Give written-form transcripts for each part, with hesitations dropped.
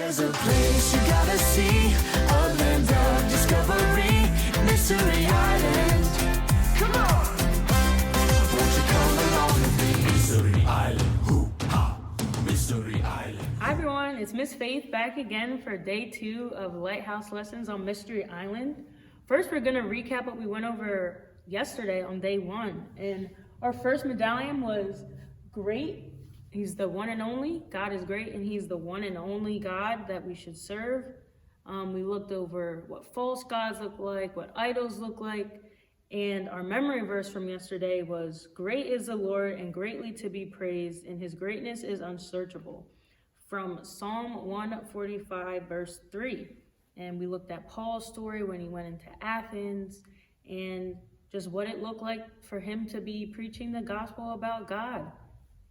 There's a place you gotta see, a land of discovery, Mystery Island. Come on! Won't you come along with me? Mystery Island, hoo-ha, Mystery Island. Hi everyone, it's Miss Faith back again for day 2 of Lighthouse Lessons on Mystery Island. First, we're gonna recap what we went over yesterday on day 1. And our first medallion was great. He's the one and only. God is great, and he's the one and only God that we should serve. We looked over what false gods look like, what idols look like, and our memory verse from yesterday was, "Great is the Lord and greatly to be praised, and his greatness is unsearchable," from Psalm 145, verse 3. And we looked at Paul's story when he went into Athens, and just what it looked like for him to be preaching the gospel about God.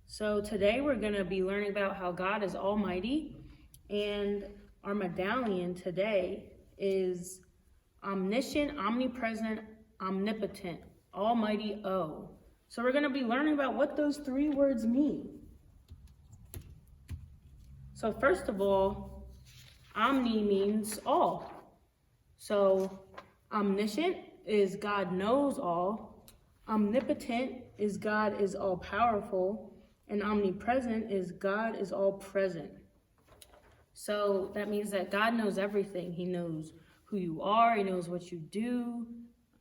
So today we're going to be learning about how God is almighty, and our medallion today is omniscient, omnipresent, omnipotent, almighty O. So we're going to be learning about what those 3 words mean. So first of all, omni means all. So omniscient is God knows all, omnipotent is God is all powerful, and omnipresent is God is all present. So that means that God knows everything. He knows who you are, he knows what you do,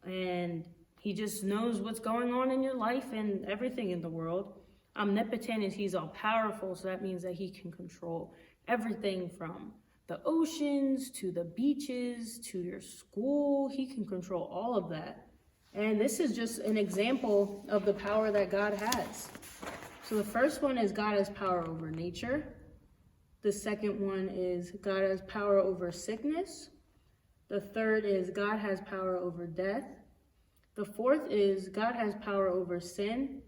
and he just knows what's going on in your life and everything in the world. Omnipotent is he's all powerful, so that means that he can control everything from the oceans to the beaches to your school. He can control all of that. And this is just an example of the power that God has. So the first one is God has power over nature. The second one is God has power over sickness. The third is God has power over death. The fourth is God has power over sin.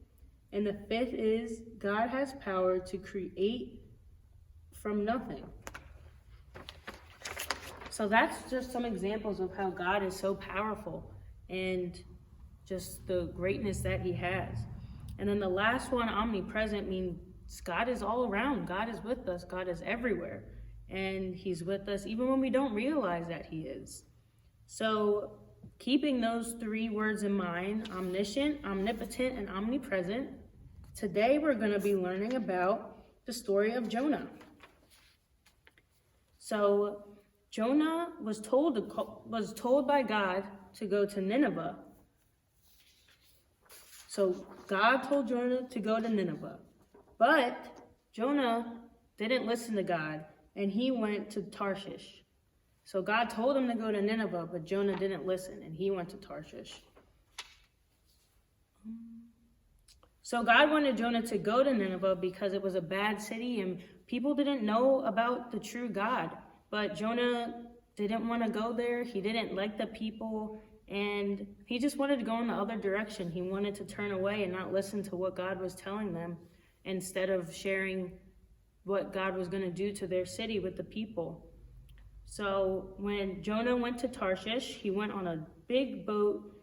And the fifth is God has power to create from nothing. So that's just some examples of how God is so powerful and just the greatness that he has. And then the last one, omnipresent, means God is all around. God is with us. God is everywhere. And he's with us even when we don't realize that he is. So keeping those 3 words in mind, omniscient, omnipotent, and omnipresent, today we're going to be learning about the story of Jonah. So Jonah was told by God to go to Nineveh. So God told Jonah to go to Nineveh, but Jonah didn't listen to God, and he went to Tarshish. So God told him to go to Nineveh, but Jonah didn't listen, and he went to Tarshish. So God wanted Jonah to go to Nineveh because it was a bad city, and people didn't know about the true God. But Jonah didn't want to go there. He didn't like the people. And he just wanted to go in the other direction. He wanted to turn away and not listen to what God was telling them instead of sharing what God was going to do to their city with the people. So when Jonah went to Tarshish, he went on a big boat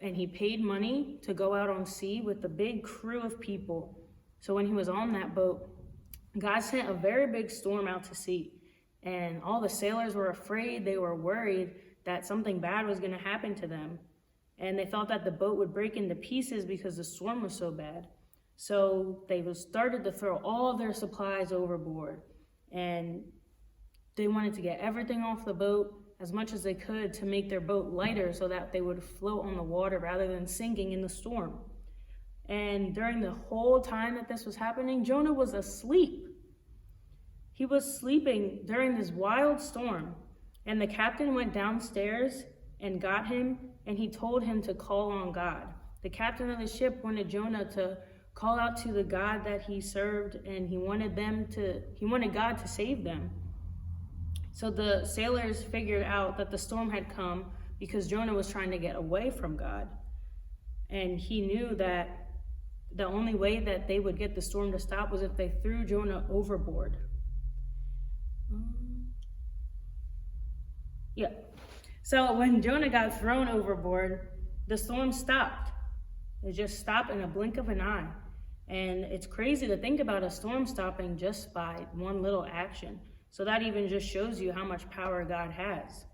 and he paid money to go out on sea with a big crew of people. So when he was on that boat, God sent a very big storm out to sea. And all the sailors were afraid. They were worried that something bad was going to happen to them. And they thought that the boat would break into pieces because the storm was so bad. So they started to throw all of their supplies overboard. And they wanted to get everything off the boat as much as they could to make their boat lighter so that they would float on the water rather than sinking in the storm. And during the whole time that this was happening, Jonah was asleep. He was sleeping during this wild storm. And the captain went downstairs and got him, and he told him to call on God. The captain of the ship wanted Jonah to call out to the God that he served, and he wanted God to save them. So the sailors figured out that the storm had come because Jonah was trying to get away from God. And he knew that the only way that they would get the storm to stop was if they threw Jonah overboard. Yeah. So when Jonah got thrown overboard, the storm stopped. It just stopped in a blink of an eye. And it's crazy to think about a storm stopping just by one little action. So that even just shows you how much power God has.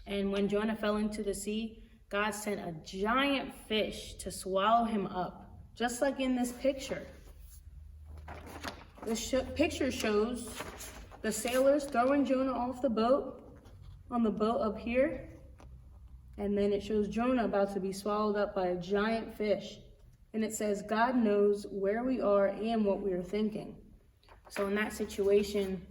And when Jonah fell into the sea, God sent a giant fish to swallow him up, just like in this picture. This picture shows the sailors throwing Jonah off the boat, on the boat up here. And then it shows Jonah about to be swallowed up by a giant fish. And it says, God knows where we are and what we are thinking. So in that situation,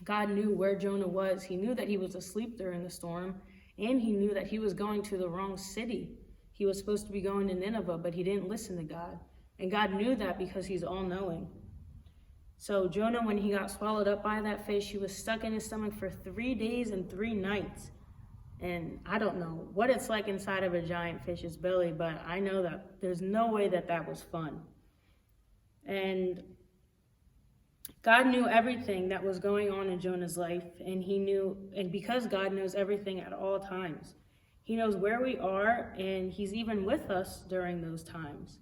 God knew where Jonah was. He knew that he was asleep during the storm, and he knew that he was going to the wrong city. He was supposed to be going to Nineveh, but he didn't listen to God. And God knew that because he's all-knowing. So Jonah, when he got swallowed up by that fish, he was stuck in his stomach for 3 days and 3 nights. And I don't know what it's like inside of a giant fish's belly, but I know that there's no way that that was fun. And God knew everything that was going on in Jonah's life, and because God knows everything at all times, he knows where we are, and he's even with us during those times.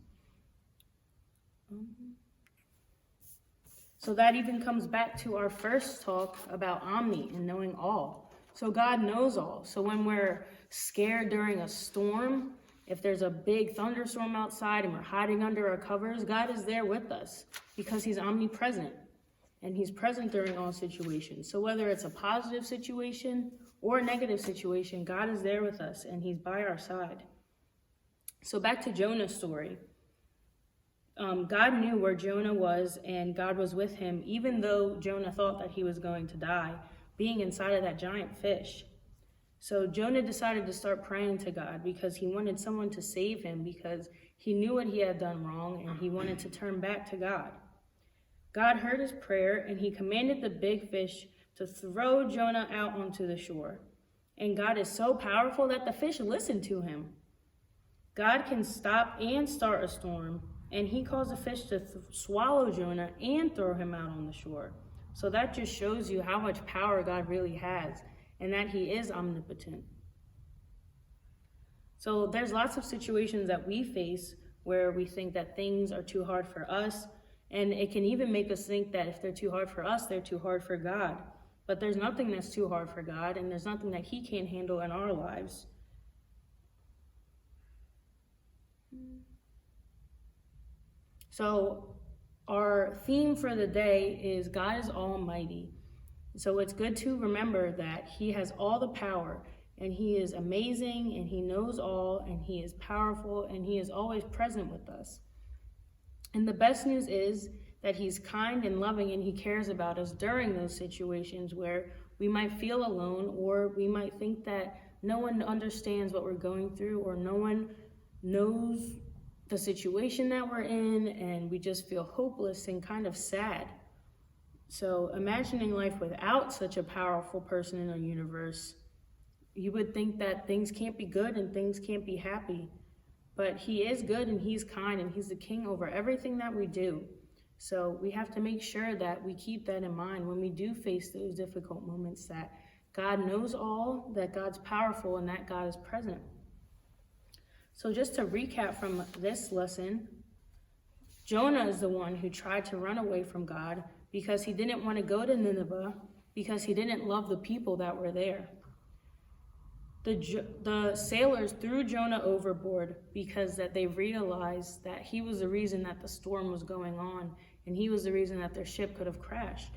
So that even comes back to our first talk about omni and knowing all. So God knows all. So when we're scared during a storm, if there's a big thunderstorm outside and we're hiding under our covers, God is there with us because he's omnipresent. And he's present during all situations. So whether it's a positive situation or a negative situation, God is there with us and he's by our side. So back to Jonah's story. God knew where Jonah was, and God was with him, even though Jonah thought that he was going to die, being inside of that giant fish. So Jonah decided to start praying to God because he wanted someone to save him, because he knew what he had done wrong and he wanted to turn back to God. God heard his prayer, and he commanded the big fish to throw Jonah out onto the shore. And God is so powerful that the fish listened to him. God can stop and start a storm, and he caused the fish to swallow Jonah and throw him out on the shore. So that just shows you how much power God really has, and that he is omnipotent. So there's lots of situations that we face where we think that things are too hard for us, and it can even make us think that if they're too hard for us, they're too hard for God. But there's nothing that's too hard for God, and there's nothing that he can't handle in our lives. So our theme for the day is God is almighty. So it's good to remember that he has all the power, and he is amazing, and he knows all, and he is powerful, and he is always present with us. And the best news is that he's kind and loving, and he cares about us during those situations where we might feel alone, or we might think that no one understands what we're going through, or no one knows the situation that we're in, and we just feel hopeless and kind of sad. So imagining life without such a powerful person in our universe, you would think that things can't be good and things can't be happy. But he is good and he's kind and he's the king over everything that we do. So we have to make sure that we keep that in mind when we do face those difficult moments, that God knows all, that God's powerful, and that God is present. So just to recap from this lesson, Jonah is the one who tried to run away from God because he didn't want to go to Nineveh, because he didn't love the people that were there. The sailors threw Jonah overboard because that they realized that he was the reason that the storm was going on, and he was the reason that their ship could have crashed.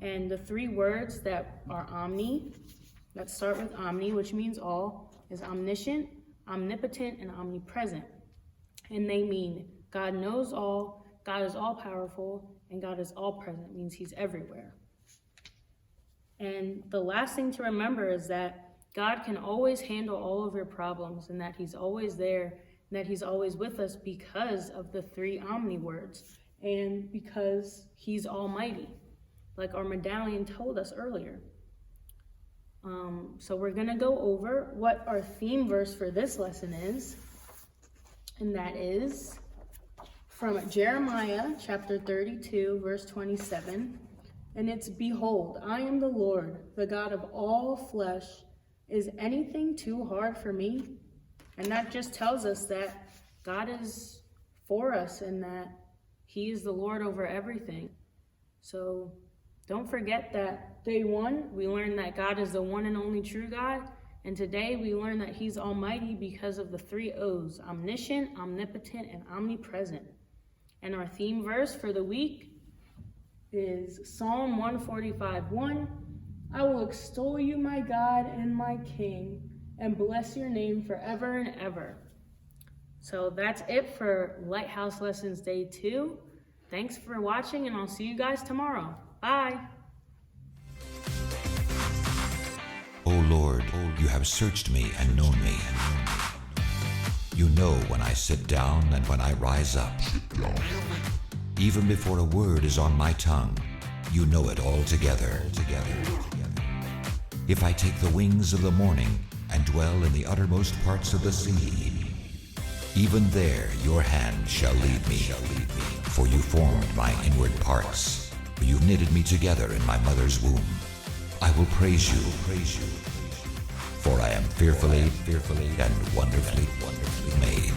And the 3 words that are omni, that start with omni, which means all, is omniscient, omnipotent, and omnipresent. And they mean God knows all, God is all powerful, and God is all present. It means he's everywhere. And the last thing to remember is that God can always handle all of your problems, and that he's always there, and that he's always with us because of the 3 omni words, and because he's almighty, like our medallion told us earlier. So we're going to go over what our theme verse for this lesson is, and that is from Jeremiah chapter 32, verse 27, and it's, "Behold, I am the Lord, the God of all flesh. Is anything too hard for me?" And that just tells us that God is for us and that he is the Lord over everything. So Don't forget that day one, we learned that God is the one and only true God. And today we learn that he's almighty because of the 3 O's: omniscient, omnipotent, and omnipresent. And our theme verse for the week is Psalm 145:1. I will extol you, my God and my King, and bless your name forever and ever. So that's it for Lighthouse Lessons Day 2. Thanks for watching, and I'll see you guys tomorrow. Bye. O Lord, you have searched me and known me. You know when I sit down and when I rise up. Even before a word is on my tongue, you know it all together. If I take the wings of the morning and dwell in the uttermost parts of the sea, even there your hand shall lead me. For you formed my inward parts. You knitted me together in my mother's womb. I will praise you. For I am fearfully and wonderfully made.